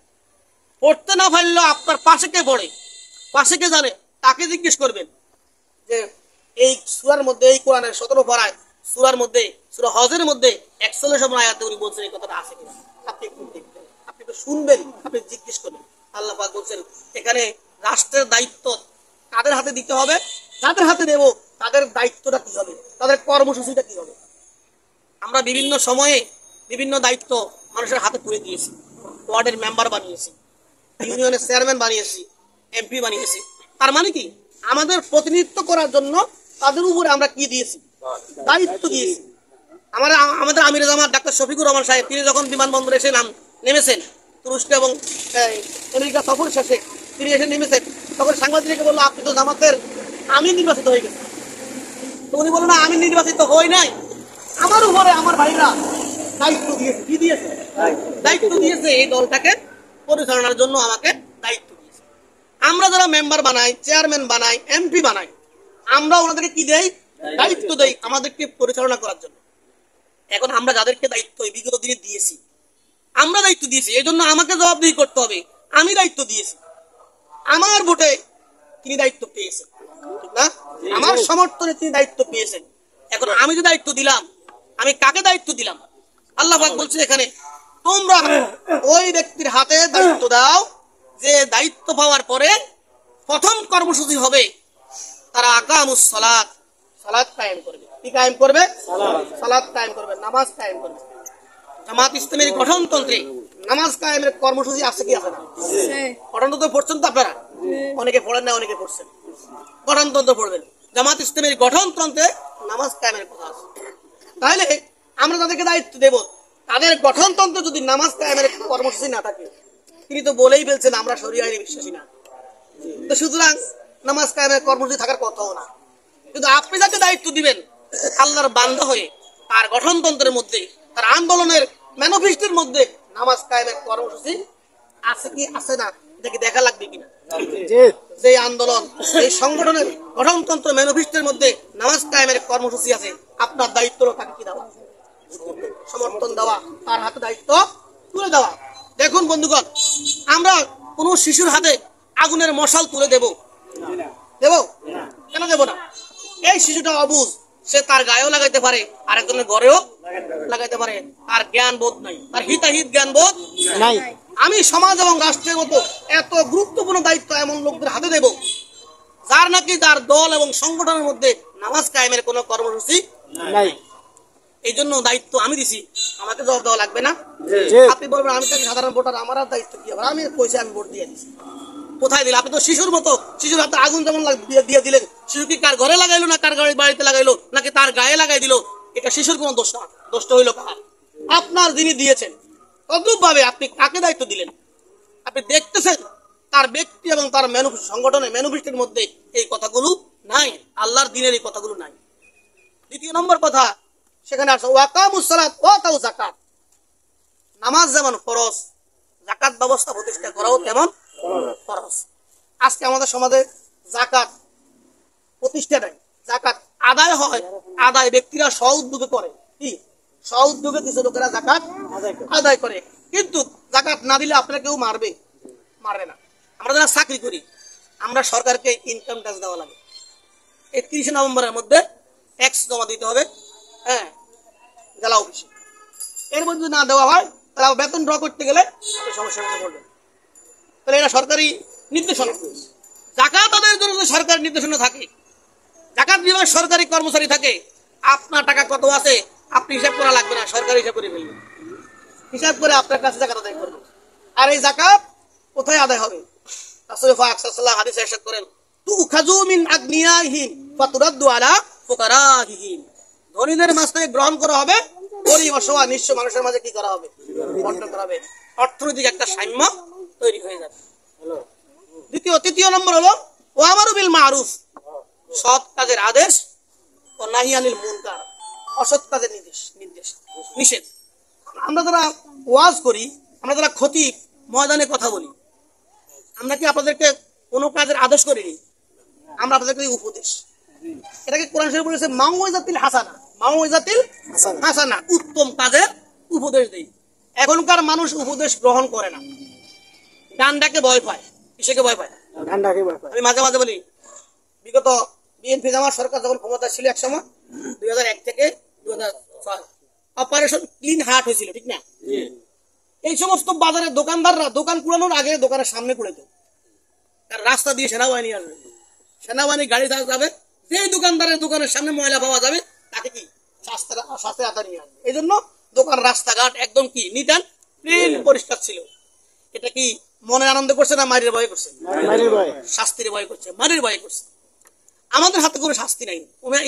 পড়তে না পারলেও আপনার পাশে কে পড়ে, পাশে কে জানে, তাকে জিজ্ঞেস করবেন যে এই সূরার মধ্যে, এই কোরআনের 17 পারায় সূরার মধ্যে, সূরা হজের মধ্যে 41 নম্বর আয়াতে উনি বলছেন এই কথাটা আছে কিনা। আপনি একটু দেখবেন, আপনি একটু শুনবেন, আপনি জিজ্ঞেস করবেন। আল্লাহ পাক বলছেন এখানে রাষ্ট্রের দায়িত্ব কাদের হাতে দিতে হবে, যাদের হাতে দেব তাদের দায়িত্বটা কি হবে, তাদের কর্মসূচিটা কি হবে। আমরা বিভিন্ন সময়ে বিভিন্ন দায়িত্ব মানুষের হাতে তুলে দিয়েছি, ওয়ার্ডের মেম্বার বানিয়েছি, ইউনিয়নের চেয়ারম্যান বানিয়েছি, এমপি বানিয়েছি। তার মানে কি আমাদের প্রতিনিধিত্ব করার জন্য তাদের উপরে আমরা কি দিয়েছি? দায়িত্ব দিয়েছি। আমাদের আমির জামাত ডাক্তার শফিকুর রহমান সাহেব, তিনি যখন বিমানবন্দরে এসে নেমেছেন, তুরস্ক এবং আমেরিকা সফর শেষে তিনি এসে নেমেছেন, তখন সাংবাদিককে বললো আপনি তো জামাতের আমির নির্বাচিত হয়ে গেছেন। তো উনি বললো না, আমি নির্বাচিত হই নাই, আমার উপরে আমার ভাইরা দায়িত্ব দিয়েছে। কি দিয়েছে? দায়িত্ব দিয়েছে, এই দলটাকে পরিচালনার জন্য আমাকে দায়িত্ব দিয়েছে। আমরা যারা মেম্বার বানাই, চেয়ারম্যান বানাই, এমপি বানাই, আমরা ওনাদেরকে কি দেই? দায়িত্ব দেই আমাদেরকে পরিচালনা করার জন্য। এখন আমরা যাদেরকে দায়িত্ব বিগত দিনে দিয়েছি, আমরা দায়িত্ব দিয়েছি, এই জন্য আমাকে জবাবদিহি করতে হবে। আমি দায়িত্ব দিয়েছি, আমার ভোটে তিনি দায়িত্ব পেয়েছেন, ঠিক না? না? আমার সমর্থনে তিনি দায়িত্ব পেয়েছেন। এখন আমি যে দায়িত্ব দিলাম, আমি কাকে দায়িত্ব দিলাম? আল্লাহ পাক বলছে এখানে, তোমরা ওই ব্যক্তির হাতে দায়িত্ব দাও যে দায়িত্ব পাওয়ার পরে প্রথম কর্মসূচি হবে তারা আকামুস সালাত, সালাত কায়েম করবে। কি কায়েম করবে? সালাত কায়েম করবে, নামাজ কায়েম করবে। জামাত ইসলামের গঠনতন্ত্রে নামাজ কায়েমের কর্মসূচি আছে কি আছে না? গঠনতন্ত্র পড়ছেন তো আপনারা? অনেকে পড়েন না, অনেকে পড়ছেন। গঠনতন্ত্র পড়বেন। জামাত ইসলামের গঠনতন্ত্রে নামাজ কায়েমের কথা আছে। তাহলে আমরা তাদেরকে দায়িত্ব দেব, তাদের গঠনতন্ত্র যদি নামাজ কায়েমের কর্মসূচি না থাকে, তিনি তো বলেই ফেলছেন আমরা শরিয়া আইনে বিশ্বাসী না, তো সুতরাং নামাজ কায়েমের কর্মসূচি থাকার কথাও না। কিন্তু আপনি যাকে দায়িত্ব দিবেন আল্লাহর বান্দা হয়ে, তার গঠনতন্ত্রের মধ্যে, তার আন্দোলনের ম্যানিফেস্টোর মধ্যে নামাজ কায়েমের কর্মসূচি আছে কি আছে না, এটাকে দেখা লাগবে কিনা। যে আন্দোলন, এই সংগঠনের গঠনতন্ত্র ম্যানিফেস্টোর মধ্যে নামাজ কায়েমের কর্মসূচি আছে, আপনার দায়িত্ব তাকে কি দেওয়া? সমর্থন দেওয়া, তার হাতে দায়িত্ব তুলে দেওয়া। দেখুন বন্ধুগণ, আমরা কোন শিশুর হাতে আগুনের মশাল তুলে দেব? কেন দেব না? এই শিশুটা অবুঝ, সে তার গায়েও লাগাইতে পারে, আরেকজনের ঘরেও লাগাইতে পারে, তার জ্ঞান বোধ নাই, তার হিতাহিত জ্ঞান বোধ নাই। আমি সমাজ এবং রাষ্ট্রের মতো এত গুরুত্বপূর্ণ দায়িত্ব এমন লোকদের হাতে দেব যার নাকি তার দল এবং সংগঠনের মধ্যে নামাজ কায়েমের কোনো কর্মসূচি নাই। এই জন্য দায়িত্ব আমি দিছি, আমাকে জবাব দেওয়া লাগবে না? আপনি বলবেন আমি তো সাধারণ ভোটার, আমার আর দায়িত্ব কি? আমি পয়সা আমি ভোট দিয়ে দিচ্ছি, কোথায় দিলে? আপনি তো শিশুর মতো, শিশুর হাতে আগুন যেমন দিয়ে দিলেন, শিশু কি কার ঘরে লাগাইলো না কার বাড়িতে লাগাইলো নাকি তার গায়ে লাগাই দিল, এটা শিশুর কোন দোষ না। দোষটা হইল কার? আপনার যিনি দিয়েছেন। তদ্রূপ ভাবে আপনি কাকে দায়িত্ব দিলেন? আপনি দেখতেছেন তার ব্যক্তি এবং তার সংগঠনের ম্যানিফেস্টোর মধ্যে এই কথাগুলো নাই, আল্লাহর দিনের এই কথাগুলো নাই। দ্বিতীয় নম্বর কথা সেখানে আছে ওয়াকামুস সালাত ওয়া আতাউ যাকাত। নামাজ যেমন ফরজ, যাকাত ব্যবস্থা প্রতিষ্ঠা করাও তেমন ফরজ। আজকে আমাদের সমাজে যাকাত প্রতিষ্ঠা দেয়, যাকাত আদায় হয়, আদায় ব্যক্তিরা স্ব উদ্যোগে করে। কি স্ব উদ্যোগে কিছু লোকেরা যাকাত আদায় করে, কিন্তু যাকাত না দিলে আপনারা কেউ মারবে না। আমরা যারা চাকরি করি, আমরা সরকারকে ইনকাম ট্যাক্স দেওয়া লাগে। 31 নভেম্বরের মধ্যে ট্যাক্স জমা দিতে হবে, হ্যাঁ, জেলা অফিসে। এর মধ্যে না দেওয়া হয় তাহলে বেতন ড্র করতে গেলে সমস্যার মধ্যে পড়বে। তাহলে এটা সরকারি নির্দেশনা। যাকাত আদায়ের জন্য সরকারি নির্দেশনা থাকে, যাকাত বিভাগ সরকারি কর্মচারী থাকে, আপনার টাকা কত আছে আপনি হিসাব করা লাগবে না, সরকারি হিসাব করে ফেলবে, হিসাব করে আপনার কাছে যাকাত আদায় করবে। আর এই যাকাত কোথায় আদায় হবে? রাসূল পাক সাল্লাল্লাহু আলাইহি ওয়াসাল্লাম হাদিসে ইরশাদ করেন, তুখাযু মিন আগনিয়াহিম ফাতুরাদ্দু আলা ফুকারাহিম। ধনীদের মাঝ থেকে গ্রহণ করা হবে, গরীব অসহায় নিঃস্ব মানুষের মাঝে কি করা হবে? বন্টন করা হবে। অর্থনৈতিক একটা সাম্য তৈরি হয়ে যাবে। তৃতীয় নম্বর হলো ওয়ামারু বিল মারুফ, সৎ কাজের আদেশ, ও নাহি আনিল মুনকার, অসৎ কাজের নিষেধ। আমরা যারা ওয়াজ করি, আমরা যারা খতিব ময়দানে কথা বলি, আমরা কি আপনাদেরকে কোনো কাজের আদেশ করিনি? আমরা আপনাদেরকে উপদেশ, এটাকে কোরআন শরীফ বলেছে মাউইজাতিল হাসানা, মাউইজাতিল হাসানা, উত্তম কাজের উপদেশ দেই। এখনকার মানুষ উপদেশ গ্রহণ করে না, ডান্ডাকে ভয় পায়। কিসেকে ভয় পায়? ডান্ডাকে ভয় পায়। আমি মাঝে মাঝে বলি, বিগত বিএনপি জামাত সরকার যখন ক্ষমতা ছিল এক সময় 2001 থেকে 2006 অপারেশন ক্লিন হার্ট হয়েছিল, ঠিক না? এই সমস্ত বাজারের দোকানদাররা দোকান কুড়ানোর আগে দোকানের সামনে কুড়াইতো, তার রাস্তা দিয়ে সেনাবাহিনী আসবে, সেনাবাহিনী গাড়ি যাবে, যেই দোকানদারের দোকানের সামনে ময়লা পাওয়া যাবে তাকে কি শাস্তি আদায় নিয়ে আসবে। এই জন্য দোকান রাস্তাঘাট একদম কি নিট অ্যান্ড ক্লিন পরিষ্কার ছিল। এটা কি মনে আনন্দ করছে না মারির ভয় করছে? শাস্তির ভয় করছে, মারির ভয় করছে। আমাদের হাতে কোনো শাস্তি নাই,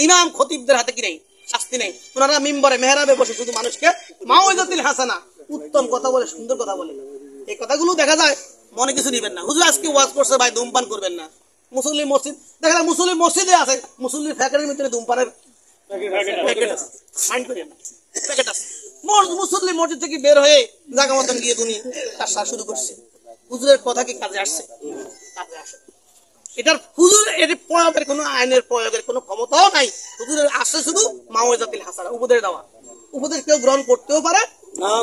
ইমাম খতিবদের হাতে কি নাই? শাস্তি নাই। ওনারা মিম্বরে মেহরাবে বসে শুধু মানুষকে মাউইজাতিল হাসানা, উত্তম কথা বলে, সুন্দর কথা বলে। এই কথাগুলো দেখা যায় মনে কিছু নিবেন না। হুজুর আজকে ওয়াজ করছে ভাই ধূমপান করবেন না, মুসল্লি মসজিদ দেখা যায়, মুসল্লি মসজিদে আছে, মুসল্লির ফ্যাক্টরির ভিতরে ধূমপানের প্যাকেট আছে, মাইন্ড করেন না, প্যাকেট আছে। মুসল্লি মসজিদ থেকে বের হয়ে জায়গা মতন গিয়ে উনি তার সাথে শুরু করছে। হুজুরের কথা কি কাজে আসছে? কাজে আসে। এটার হুজুর এর প্রয়োগের কোনো আইনের প্রয়োগের কোনো ক্ষমতাও নাই। হুজুরের আসে শুধু মাউইজাতিল হাসানা, উপদেশ দেওয়া। উপদেশ কেউ গ্রহণ করতেও পারে, নাও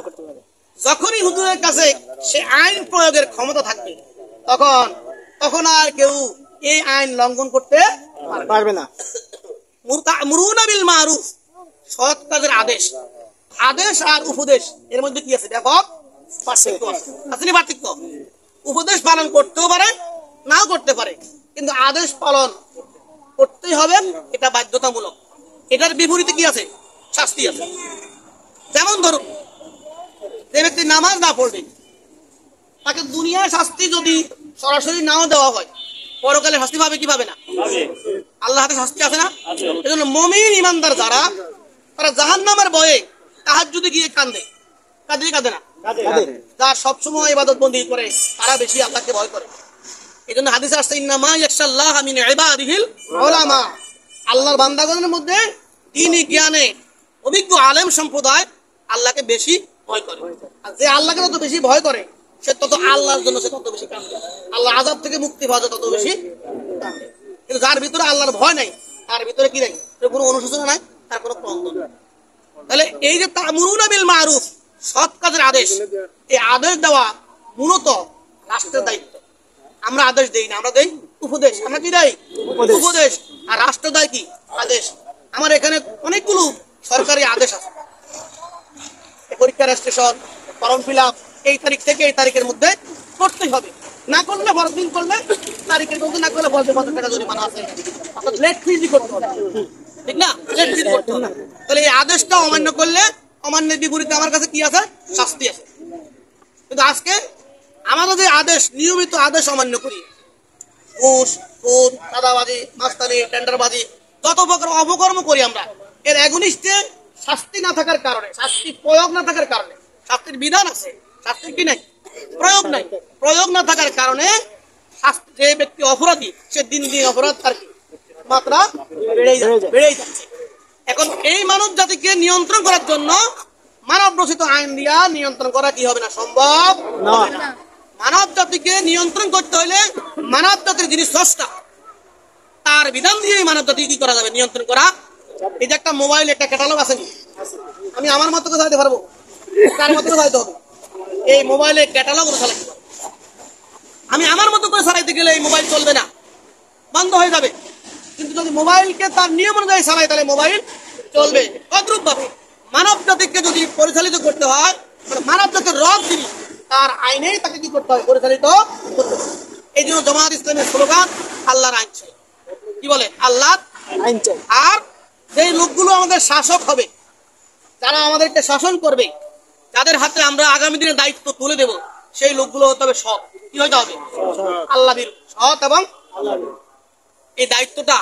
করতে পারে। যখনই হুজুরের কাছে সে আইন প্রয়োগের ক্ষমতা থাকবে, তখন আর কেউ এই আইন লঙ্ঘন করতে পারবে না। মুরুনা বিল মারুফ, সৎ কাজের আদেশ। আদেশ আর উপদেশ এর মধ্যে কি আছে? ব্যাপক পার্থক্য আছে। আসলে পার্থক্য, উপদেশ পালন করতেও পারে, নাও করতে পারে, কিন্তু আদেশ পালন করতেই হবে, এটা বাধ্যতামূলক। এটার বিপরীতে কি আছে? শাস্তি আছে। যেমন ধরুন, যে ব্যক্তি নামাজ না পড়বে, তাকে দুনিয়ার শাস্তি যদি সরাসরি নাও দেওয়া হয়, পরকালে শাস্তি পাবে কি পাবে না? আল্লাহ হাতে শাস্তি আছে না? এজন্য মুমিন ইমানদার যারা, তারা জাহান্নামের ভয়ে তাহাজ্জুদে গিয়ে কাঁদে। কাঁদে না? যারা সবসময় ইবাদত বন্দি করে, তারা বেশি আল্লাহকে ভয় করে। এই জন্য হাদিসে আসছে, ইন্নামা ইয়াখশাল্লাহা মিন ইবাদিহিল উলামা, আল্লাহর বান্দাগণের মধ্যে দ্বীনি জ্ঞানে অভিজ্ঞ আলেম সম্প্রদায় আল্লাহকে বেশি ভয় করে। আর যে আল্লাহকে যত বেশি ভয় করে, সে তত আল্লাহর জন্য সে তত বেশি কাঁদে। আল্লাহ আযাব থেকে মুক্তি পাওয়া যায় তত বেশি কাঁদে। কিন্তু যার ভিতরে আল্লাহর ভয় নাই, তার ভিতরে কি নাই? কোনো অনুশোচনা নাই, তার কোনো ক্রন্দন নাই। তাহলে এই যে তা'মুরুনা বিল মারুফ, সৎ কাজের আদেশ, এই আদেশ দেওয়া মূলত রাষ্ট্রের দায়িত্ব। আমরা আদেশ দেই না, আমরা দেই উপদেশ। আমরা কি দেই? উপদেশ। আর রাষ্ট্র দেয় কি? আদেশ। আমার এখানে অনেকগুলো সরকারি আদেশ আছে, পরীক্ষা রেজিস্ট্রেশন, ফর্ম ফিল আপ, এই তারিখ থেকে এই তারিখের মধ্যে করতেই হবে। না করলে ফরদিন করলে তারিখের মধ্যে না করলে 50 টাকা জরিমানা আছে। অর্থাৎ লেট ফিজি করতে হবে, ঠিক না? লেট ফিজি করতে হবে। তাহলে এই আদেশটা অমান্য করলে, অমান্যের বিপরীতে আমার কাছে কি আছে? শাস্তি আছে। কিন্তু আজকে আমরা যে আদেশ, নিয়মিত আদেশ অমান্য করি, ঘুষ, সুদ, চাঁদাবাজি, মাস্তানি, টেন্ডারবাজি, যত প্রকার অপকর্ম করি আমরা, এর এগনিস্টে শাস্তি না থাকার কারণে, শাস্তি প্রয়োগ না থাকার কারণে, শাস্তির বিধান আছে, শাস্তির কি নাই? প্রয়োগ নাই। প্রয়োগ না থাকার কারণে যে ব্যক্তি অপরাধী, সে দিন দিন অপরাধ তার মাত্রা বেড়েই যাচ্ছে। এখন এই মানব জাতিকে নিয়ন্ত্রণ করার জন্য মানব রচিত আইন দিয়া নিয়ন্ত্রণ করা কি হবে না? সম্ভব নয়। মানব জাতিকে নিয়ন্ত্রণ করতে হলে মানব জাতির যিনি স্রষ্টা, তার বিধান দিয়ে মানব জাতি কি করা যাবে? নিয়ন্ত্রণ করা। এই যে একটা মোবাইল, একটা ক্যাটালগ আছে, আমি আমার মতো করে চালাতে পারবো, তার মতো করে চালাতে হবে। এই মোবাইলে ক্যাটালগ চালাতে পারবো, আমি আমার মতো করে চালাইতে গেলে এই মোবাইল চলবে না, বন্ধ হয়ে যাবে। কিন্তু যদি মোবাইলকে তার নিয়ম অনুযায়ী চালাই, তাহলে মোবাইল চলবে। তদ্রূপ ভাবে মানব জাতিকে যদি পরিচালিত করতে হয়, মানব জাতির রব যিনি, তার আইনেই তাকে কি করতে হবে? পরিচালিত করতে হবে। এই জন্য জামাত ইসলামের স্লোগান আল্লাহর আইন চাই। কি বলে? আল্লাহর আইন চাই। আর যেই লোকগুলো আমাদের শাসক হবে, যারা আমাদেরকে শাসন করবে, যাদের হাতে আমরা আগামী দিনে দায়িত্ব তুলে দেব, সেই লোকগুলো হতে হবে সৎ। কি হতে হবে? আল্লাহ ভীরু, সৎ এবং এই দায়িত্বটা,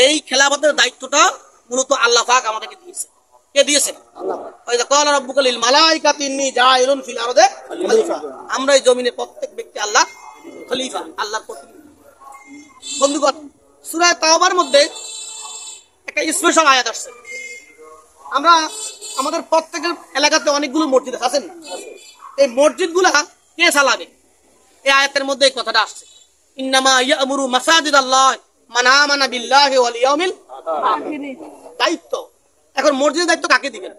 এই খেলাফতের দায়িত্বটা মূলত আল্লাহ পাক আমাদেরকে দিয়েছে। কে দিয়েছেন? আল্লাহ। ওই যে ক্বালা রাব্বুকা লিল মালাইকাতি ইন্নী জাইলুন ফিল আরদি খলিফা, আমরা এই জমিনে প্রত্যেক ব্যক্তি আল্লাহ খলিফা, আল্লাহর প্রতিনিধি। বন্ধুগণ, সূরা তাওবার মধ্যে একটা স্পেশাল আয়াত আসছে। আমরা আমাদের প্রত্যেকের এলাকাতে অনেকগুলো মসজিদ আছেন, এই মসজিদগুলা কে চালাবে? এই আয়াতের মধ্যে এই কথাটা আসছে, ইন্নামা ইয়ামুরু মাসাজিদাল্লাহ মান আমানা বিল্লাহি ওয়াল ইয়াউমিল আখির। দায়িত্ব এখন মসজিদের দায়িত্ব কাকে দিবেন?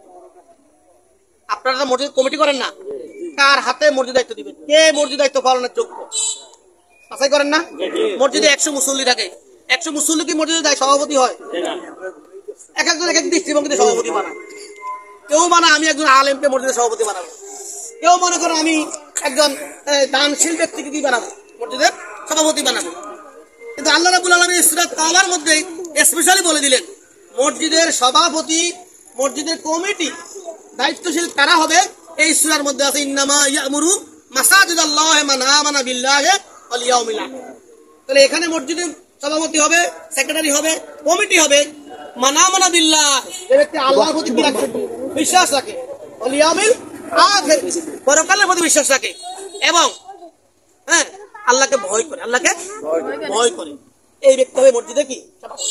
আপনারা মসজিদ কমিটি করেন না, কার হাতে মসজিদ দায়িত্ব দিবেন? কে মসজিদ দায়িত্ব পালনের যোগ্য? আশাই করেন না? মসজিদে 100 মুসল্লি থাকে, 100 মুসল্লি কি মসজিদের দায় সভাপতি হয়? এক একজন এক এক দৃষ্টিভঙ্গিতে সভাপতি বানায়। কেউ মানে আমি একজন আলেমকে মসজিদের সভাপতি বানাবো, কেউ মনে করেন আমি একজন দানশীল ব্যক্তিকে কি বানাবো? মসজিদের সভাপতি বানাবো। কিন্তু আল্লাহ রাব্বুল আলামিন সূরা তাওবার মধ্যে স্পেশালি বলে দিলেন, মসজিদের সভাপতি, মসজিদের কমিটি দায়িত্বশীল কারা হবে? এই সূরার মধ্যে আছে, ইন্নামা ইয়ামুরু মাসাজিদাল্লাহি মান আমানা বিল্লাহি ওয়াল ইয়াউমিল আখির। তাহলে এখানে মসজিদের সভাপতি হবে, সেক্রেটারি হবে, কমিটি হবে মান আমানা বিল্লাহ, যে ব্যক্তি আল্লাহর প্রতি কি রাখে? বিশ্বাস রাখে, ওয়াল ইয়াউমিল আখির, পরকালের প্রতি বিশ্বাস রাখে, এবং আল্লাহকে ভয় করে, আল্লাহকে ভয় করে, এই ব্যক্তি হবে মসজিদে কি সভাপতি।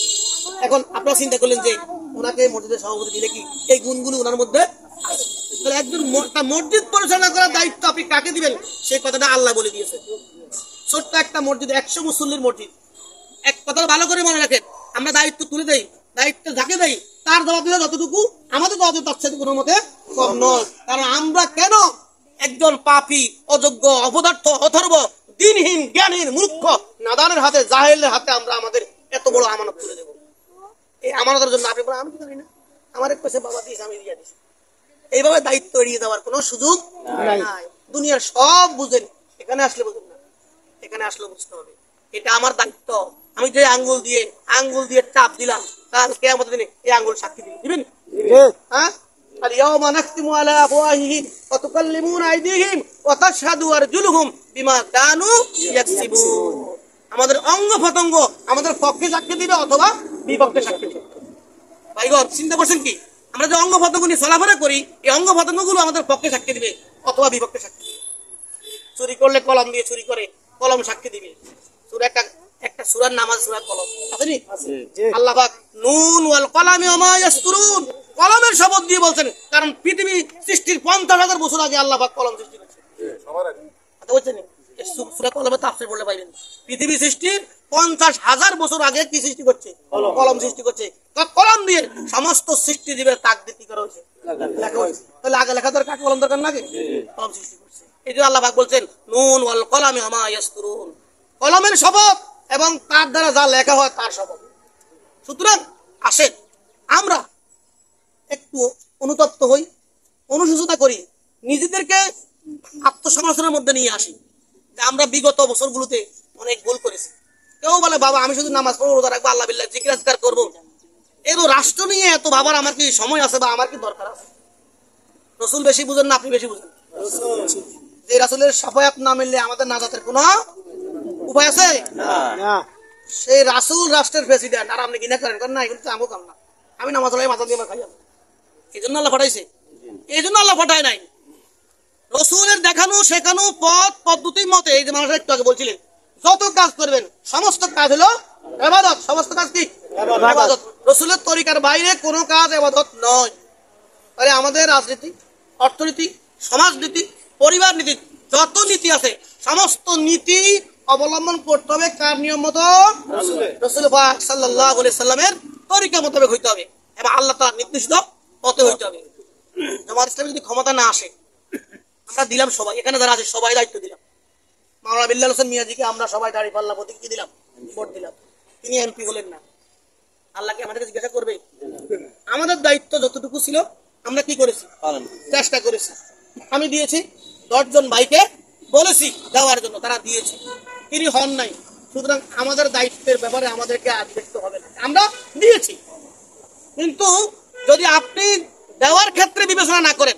এখন আপনারা চিন্তা করলেন যে ওনাকে মসজিদের সভাপতি দিলে কি এই গুণগুলো ওনার মধ্যে আছে? তাহলে একজন মসজিদ পরিচালনা করার দায়িত্ব আপনি কাকে দিবেন? সেই কথাটা আল্লাহ বলে দিয়েছে। ছোট্ট একটা মসজিদ, 100 মুসল্লির মসজিদ, এক কথা ভালো করে মনে রাখেন, আমরা দায়িত্ব তুলে দেই, দায়িত্ব যাকে দেই তার জবাবদিহি যতটুকু, আমাদের জবাবদিহি তার সাথে কোনো মতে কম নয়। কারণ আমরা কেন একজন পাপী, অযোগ্য, অপদার্থ, অথর্ব, দিনহীন, জ্ঞানহীন, মূর্খ, নাদানের হাতে, জাহেলের হাতে আমরা আমাদের এত বড় আমানত তুলে দেবো। এই আমানতের জন্য আপনি বলেন আমি তো জানি না, আমার এক পয়সা বাবা দিয়েছে আমি দিয়ে দিচ্ছি, এইভাবে দায়িত্ব এড়িয়ে যাওয়ার কোনো সুযোগ নাই। দুনিয়ার সব বুঝেন, এখানে আসলে বুঝেন না, এখানে আসলে বুঝতে হবে এটা আমার দায়িত্ব। আমি যে আঙ্গুল দিয়ে চাপ দিলাম, কাল কিয়ামতের দিনে এই আঙ্গুল সাক্ষী দিবেন। হ্যাঁ, اليوم نختم على أفواههم وتكلمنا أيديهم وتشهد أرجلهم بما كانوا يكسبون। আমাদের অঙ্গ প্রত্যঙ্গ আমাদের পক্ষে সাক্ষী দিবে অথবা বিপক্ষে সাক্ষী দিবে। ভাইগণ চিন্তা করছেন কি, আমরা যে অঙ্গ প্রত্যঙ্গ নিয়ে চলাফেরা করি, এই অঙ্গ প্রত্যঙ্গগুলো আমাদের পক্ষে সাক্ষী দিবে অথবা বিপক্ষে সাক্ষী দিবে। চুরি করলে কলম দিয়ে চুরি করে, কলম সাক্ষী দিবে। একটা সূরার নাম আছে সূরা কলম, আছে নি? আল্লাহ পাক নুন ওয়াল কলামি ওয়া মা ইয়াসতুরুন, কলমের শপথ দিয়ে বলছেন, কারণ পৃথিবী সৃষ্টির 50,000 বছর আগে আল্লাহ পাক কলম সৃষ্টি করেছেন। কথা বলছেন, এই সূরা কলমে তাফসীর পড়লে পাইবেন, পৃথিবী সৃষ্টির 50,000 বছর আগে কি সৃষ্টি করছে? কলম সৃষ্টি করছে। কলম দিয়ে সমস্ত সৃষ্টি জীবের তাকদীর কি করা হয়েছে? লেখা হয়েছে। তাহলে আগে লেখা দরকার, কলম দরকার নাকি? কলম সৃষ্টি করছে। এই যে আল্লাহ পাক বলছেন নুন ওয়াল কলামি ওয়া মা ইয়াসতুরুন, কলমের শপথ এবং তার দ্বারা যা লেখা হয় তার শপথ। সুতরাং আসেন আমরা একটু অনুতপ্ত হই, অনুশোচনা করি, নিজেদেরকে আত্মসমালোচনার মধ্যে নিয়ে আসি যে আমরা বিগত বছরগুলোতে অনেক ভুল করেছি। কেউ বলে বাবা আমি শুধু নামাজ পড়বো, রোজা রাখবো, আল্লাহ বিল্লাহ জিকির আজকার করবো, এর রাষ্ট্র নিয়ে এত ভাবার আমার কি সময় আছে বা আমার কি দরকার আছে? রসুল বেশি বুঝেন না আপনি বেশি বুঝেন? যে রাসূলের শাফায়াত না মিললে আমাদের নাজাতের কোনো উপায় আছে? সেই রাসূল রাষ্ট্রের প্রেসিডেন্ট, আর আপনি কিনা করেন না, এগুলো তো আমও কাম না, আমি নামাজ পড়াই মাথা দিয়ে খাই যাবো। এই জন্য আল্লাহ পাঠাইছে, এই জন্য আল্লাহ পাঠায় নাই। রসুলের দেখানো শেখানো পথ পদ্ধতির মতে, এই যে মানুষের একটু আগে বলছিলেন, যত কাজ করবেন সমস্ত কাজ হলো ইবাদত। সমস্ত কাজ কি? ইবাদত। রসুলের তরিকার বাইরে কোনো কাজ ইবাদত নয়। তাহলে আমাদের রাজনীতি, অর্থনীতি, সমাজনীতি, পরিবার নীতি, যত নীতি আছে সমস্ত নীতি অবলম্বন করতে হবে কার নিয়ম মতো? রাসূল পাক সাল্লাল্লাহু আলাইহি সাল্লামের তরিকা মোতাবেক হইতে হবে এবং আল্লাহ তাআলার নির্দিষ্ট পথে হইতে হবে। জামাত ইসলামী যদি ক্ষমতা না আসে, আমরা দিলাম সবাই, এখানে যারা আছে সবাই দায়িত্ব দিলাম, মাওলানা বিল্লাল হোসেন মিয়াজিকে আমরা সবাই দাঁড়িপাল্লা প্রতীক কি দিলাম, ভোট দিলাম, তিনি এমপি হলেন না, আল্লাহকে আমাদেরকে জিজ্ঞাসা করবে? আমাদের দায়িত্ব যতটুকু ছিল আমরা কি করেছি? চেষ্টা করেছি। আমি দিয়েছি 10 জন ভাইকে বলেছি দেওয়ার জন্য, তারা দিয়েছে, তিনি হন নাই। সুতরাং আমাদের দায়িত্বের ব্যাপারে আমাদেরকে আজ দেখতে হবে না, আমরা দিয়েছি। কিন্তু যদি আপনি দেওয়ার ক্ষেত্রে বিবেচনা না করেন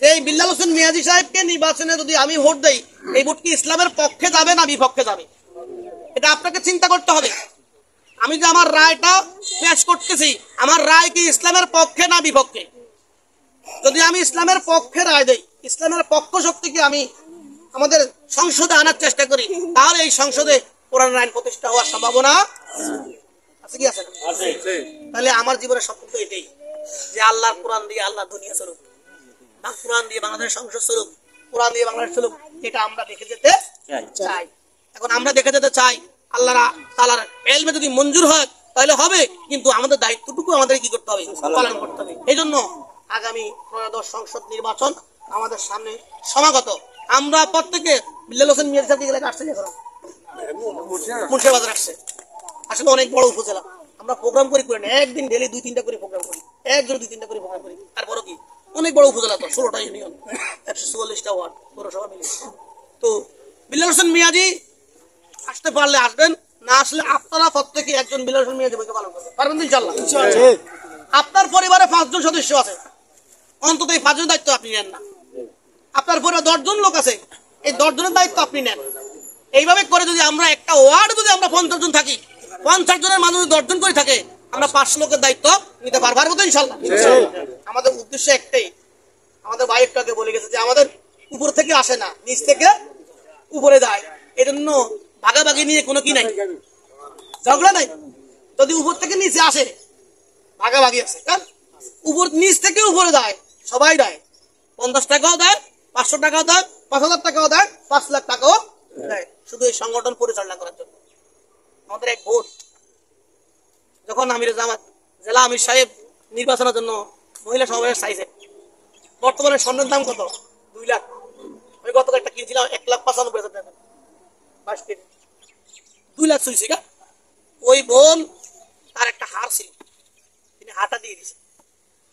যে এই বিল্লাল হোসেন মিয়াজি সাহেবকে নির্বাচনে যদি আমি ভোট দেই, এই ভোট কি ইসলামের পক্ষে যাবে না বিপক্ষে যাবে, এটা আপনাকে চিন্তা করতে হবে। আমি যে আমার রায়টা পেশ করতেছি, আমার রায় কি ইসলামের পক্ষে না বিপক্ষে? যদি আমি ইসলামের পক্ষে রায় দেই, ইসলামের পক্ষ শক্তিকে আমি আমাদের সংসদে আনার চেষ্টা করি, তাহলে এই সংসদে কোরআন আইন প্রতিষ্ঠা হওয়ার সম্ভাবনা আছে কি আছে না? তাহলে আমার জীবনের স্বপ্ন তো এটাই যে আল্লাহর কোরআন দিয়ে আল্লাহ দুনিয়া চলুক, কোরআন দিয়ে বাংলাদেশ সংসদ চলুক, কোরআন দিয়ে বাংলাদেশ চলুক, এটা আমরা দেখে যেতে চাই। এখন আমরা দেখে যেতে চাই, আল্লাহ তাআলার ইলমে যদি মঞ্জুর হয় তাহলে হবে, কিন্তু আমাদের দায়িত্বটুকু আমাদের কি করতে হবে? পালন করতে হবে। এই জন্য আগামী ত্রয়োদশ সংসদ নির্বাচন আমাদের সামনে সমাগত। আমরা প্রত্যেকে বিল্লাল হোসেন মিয়াজি সাহেব এলাকা আসছে, এখন মুর্শিদাবাদ আসছে, আসলে অনেক বড় উপজেলা। আমরা প্রোগ্রাম করি না, একদিন ডেলি 2-3টা করে প্রোগ্রাম করি, একজন 2-3টা করে প্রোগ্রাম করি। তারপরও কি অনেক বড় উপজেলা, তো 16টা ইউনিয়ন, 144টা ওয়ার্ড, পৌরসভা মিলে। তো বিল্লাল হোসেন মিয়াজি আসতে পারলে আসবেন, না আসলে আপনারা প্রত্যেকে একজন বিল্লাল হোসেন মিয়াজি ভূমিকা পালন করবেন, পারবেন তো ইনশাআল্লাহ? আপনার পরিবারে 5 জন সদস্য আছে, অন্তত এই 5 জনের দায়িত্ব আপনি নেন না। আপনার পরিবারে 10 জন লোক আছে, এই 10 জনের দায়িত্ব আপনি নেন। এইভাবে করে যদি আমরা একটা ওয়ার্ড যদি আমরা 50 জন থাকি, 50 জনের মানুষ 10 জন করে থাকে, আমরা 500 লোকের দায়িত্ব নিতে পারবো তো ইনশাআল্লাহ? আমাদের উদ্দেশ্য একটাই, আমাদের ভাই একটু আগে বলে গেছে যে আমাদের উপর থেকে আসে না, নিচ থেকে উপরে যায়। এই জন্য ভাগাভাগি নিয়ে কোনো কি নাই, ঝগড়া নাই। যদি উপর থেকে নিচে আসে ভাগাভাগি আছে, কারণ উপর নিচ থেকে উপরে যায়, সবাই দেয়, 50 টাকাও দেয়, 500 টাকাও দেয়, 5000 টাকাও দেয়, 5 লাখ টাকাও দেয়, শুধু এই সংগঠন পরিচালনা করার জন্য। আমাদের এক ভোট, যখন আমির জামাত জেলা আমির সাহেব নির্বাচনের জন্য মহিলা সমাবেশ চাইছে, বর্তমানে স্বর্ণের দাম কত? 2 লাখ। আমি গতকাল একটা কিনছিলাম 1,95,000 টাকা, 22 কেজি, 2 লাখ চলছে। ওই বোন তার একটা হার ছিল, তিনি হারটা দিয়ে দিয়েছেন,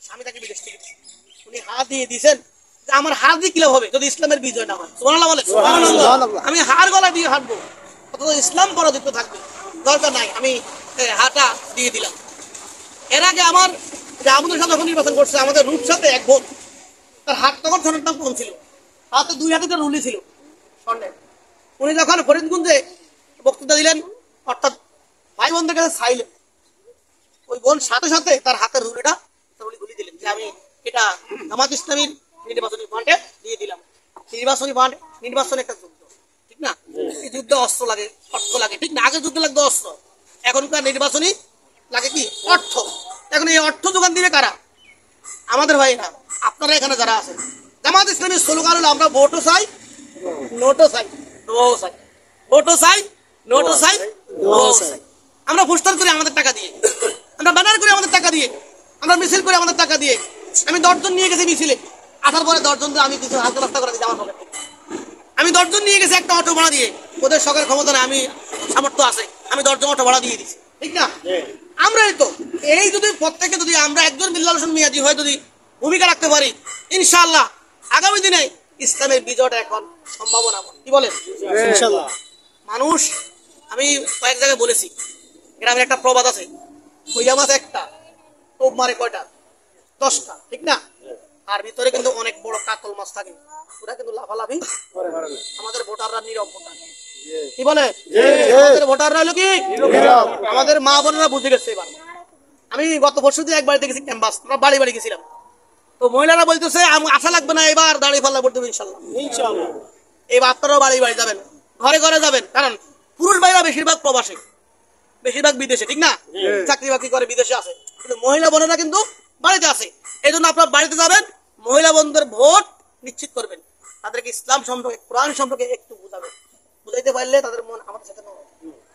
স্বামী তাকে বিদেশ থেকে দিয়েছে। উনি হার দিয়ে দিয়েছেন যে আমার হার দিয়ে কিলাভ হবে যদি ইসলামের বিজয় না হয়। সুবহানাল্লাহ বলে, আমি হার গলা দিয়ে হাঁটবো, অথচ ইসলাম পরাজিত থাকবে, দরকার নাই, আমি হারটা দিয়ে দিলাম। এর আগে আমার যে আমাদের সাথে যখন নির্বাচন করছে, আমাদের রূপ সাথে এক বোন, তার হাত তখন স্বর্ণের দাম কম ছিল, হাতে 2 হাতে রুলি ছিল স্বর্ণের। উনি যখন ফরিদগঞ্জে বক্তৃতা দিলেন, অর্থাৎ ভাই বোনদের কাছে চাইলেন, ওই বোন সাথে সাথে তার হাতের রুলি গুলি দিলেন যে আমি এটা জামাত ইসলামীর নির্বাচনী ফান্ডে দিয়ে দিলাম। নির্বাচনী ফান্ড, নির্বাচন একটা যুদ্ধ, ঠিক না? এই যুদ্ধে অস্ত্র লাগে, অর্থ লাগে, ঠিক না? আগে যুদ্ধে লাগতো অস্ত্র, এখনকার নির্বাচনী লাগে কি? অর্থ। এখন এই অর্থ যোগান দিবে কারা? আমাদের ভাইরা, আপনারা এখানে যারা আছেন। জামাত ইসলামীর স্লোগান হলো আমরা ভোটও চাই, নোটও চাই, দোয়াও চাই। ভোটও চাই, নোটও চাই, দোয়াও চাই। আমরা পোস্টার করি আমাদের টাকা দিয়ে, আমরা ব্যানার করি আমাদের টাকা দিয়ে, আমরা মিছিল করি আমাদের টাকা দিয়ে। আমি 10 জন নিয়ে গেছি মিছিলে, আসার পরে 10 জন আমি কিছু হালকা রাস্তা করে দিই আমার পকেট থেকে। আমি 10 জন নিয়ে গেছি একটা অটো ভাড়া দিয়ে, ওদের সরকার ক্ষমতা নেই, আমি সামর্থ্য আছে, আমি 10 জন অটো ভাড়া দিয়ে দিচ্ছি, ঠিক না? আমরাই তো এই যদি প্রত্যেকে যদি আমরা একজন বিল্লাল হোসেন মিয়াজি হয়ে যদি ভূমিকা রাখতে পারি, ইনশাআল্লাহ আগামী দিনে ইসলামের বিজয়টা এখন সম্ভাবনা। কি বলেন? ইনশাআল্লাহ। মানুষ, আমি কয়েক জায়গায় বলেছি, গ্রামের একটা প্রবাদ আছে, কইয়া মাছ একটা, টোপ মারে কয়টা? 10টা, ঠিক না? আর ভিতরে কিন্তু অনেক বড় কাতল মাছ থাকে, ওরা কিন্তু লাফালাফি করে। আমাদের ভোটাররা নীরব ভোটার, কি বলে? আমাদের ভোটাররা হলো কি? আমাদের মা বোনেরা বুঝে গেছে এবার। আমি গত বছর এক বাড়িতে গেছি, ক্যাম্পাস, আমরা বাড়ি বাড়ি গেছিলাম, তো মহিলারা বলতেছে আশা লাগবে না, এবার দাঁড়িয়ে পাল্লা ভোট দেবো ইনশাল্লাহ। ইনশাআল্লাহ এবার আপনারাও বাড়ি বাড়ি যাবেন, ঘরে ঘরে যাবেন, কারণ পুরুষ ভাইরা বেশিরভাগ প্রবাসে, বেশিরভাগ বিদেশে, ঠিক না? চাকরি বাকরি করে বিদেশে আছে, কিন্তু মহিলা বোনেরা কিন্তু বাড়িতে আছে। এই জন্য আপনার বাড়িতে যাবেন, মহিলা বোনদের ভোট নিশ্চিত করবেন, তাদেরকে ইসলাম সম্পর্কে, কোরআন সম্পর্কে একটু বুঝাবেন। বুঝাইতে পারলে তাদের মন আমাদের সাথে,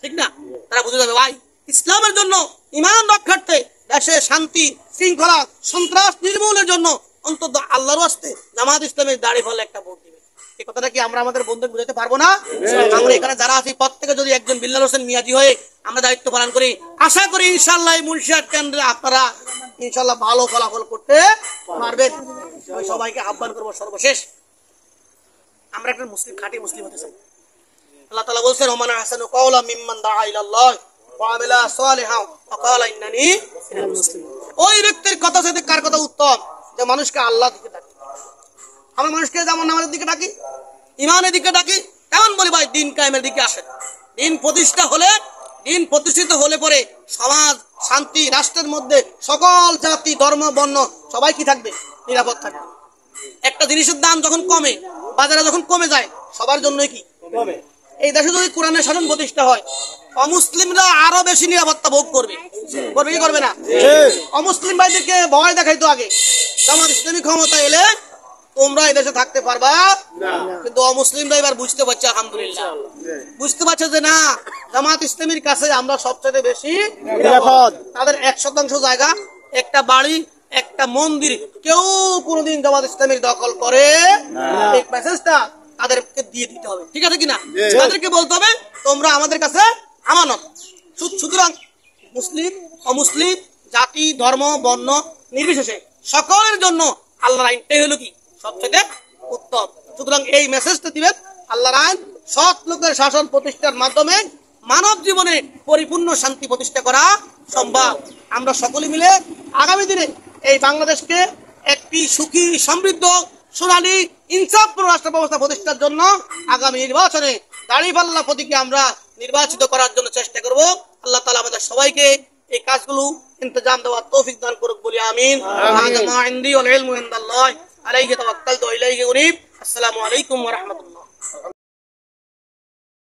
ঠিক না? তারা বুঝে যাবে ভাই ইসলামের জন্য, ইমান রক্ষার্থে, দেশে শান্তি শৃঙ্খলা সন্ত্রাস নির্মূলের জন্য অন্তত আল্লাহর ওয়াস্তে জামাত ইসলামের দাঁড়িয়ে ফেলে একটা ভোট দিবে। এই কথাটা কি আমরা আমাদের বন্ধুদের বুঝাতে পারবো না? আমরা এখানে যারা আছি প্রত্যেকে যদি একজন বিল্লাল হোসেন মিয়াজি হয়ে আমরা দায়িত্ব পালন করি, আশা করি ইনশাআল্লাহ এই মুন্সিয়াত কেন্দ্রে আপনারা ইনশাআল্লাহ ভালো ফলাফল করতে পারবেন। আমি সবাইকে আহ্বান করবো, সর্বশেষ আমরা একটা মুসলিম, খাঁটি মুসলিম হতে চাই। আল্লাহ তাআলা বলেছেন, ওমান আহসানু কাওলাম মিম্মান দাআ ইলাল্লাহ ওয়া আমিলা সালিহান ওয়া ক্বালা ইন্নানি মিনাল মুসলিমিন। ওই ব্যক্তির কথা সাথে কার কথা উত্তম, যে মানুষকে আল্লাহর দিকে ডাকে। আমরা মানুষকে যেমন নামাজের দিকে ডাকি, ইমানের দিকে ডাকি, তেমন বলি ভাই দিন কায়েমের দিকে আসেন। দিন প্রতিষ্ঠা হলে, দিন প্রতিষ্ঠিত হলে পরে সমাজ শান্তি, রাষ্ট্রের মধ্যে সকল জাতি ধর্ম বর্ণ সবাই কি থাকবে? নিরাপদ থাকবে। একটা জিনিসের দাম যখন কমে, বাজারে যখন কমে যায়, সবার জন্যই কি কমে। এই দেশে যদি কোরআনের শাসন প্রতিষ্ঠা হয়, অমুসলিমরা আরো বেশি নিরাপত্তা ভোগ করবে। করবে কি করবে না? অমুসলিম ভাইদেরকে ভয় দেখাইতো আগে, জামাত ইসলামী ক্ষমতা এলে তোমরা এই দেশে থাকতে পারবা না, কিন্তু অমুসলিমরা এবার বুঝতে পারছে, আলহামদুলিল্লাহ বুঝতে পারছে যে না, জামাত ইসলামীর কাছে আমরা সবচেয়ে বেশি নিরাপদ। তাদের 1% জায়গা, একটা বাড়ি, একটা মন্দির কেউ কোনোদিন জামাত ইসলামীর দখল করে না। এই মেসেজটা তাদেরকে দিয়ে দিতে হবে, ঠিক আছে কিনা? তাদেরকে বলতে হবে তোমরা আমাদের কাছে আমানত। সুতরাং মুসলিম অমুসলিম জাতি ধর্ম বর্ণ নির্বিশেষে সকলের জন্য আল্লাহর আইনটাই হলো কি সবচেয়ে উত্তম। সুতরাং এই মেসেজটা দিবেন, আল্লাহর আইন সৎ লোকের শাসন প্রতিষ্ঠার মাধ্যমে মানব জীবনে পরিপূর্ণ শান্তি প্রতিষ্ঠা করা সম্ভব। আমরা সকলে মিলে আগামী দিনে এই বাংলাদেশকে একটি সুখী সমৃদ্ধ সোনালী ইনসাফপূর্ণ রাষ্ট্র ব্যবস্থা প্রতিষ্ঠার জন্য আগামী নির্বাচনে দাঁড়িপাল্লা প্রতীকে আমরা নির্বাচিত করার জন্য চেষ্টা করব। আল্লাহ তাআলা আমাদের সবাইকে এই কাজগুলো ইন্তজাম দেওয়ার তৌফিক দান করুক বলি আমিন। আসসালামু আলাইকুম ওয়া রাহমাতুল্লাহ।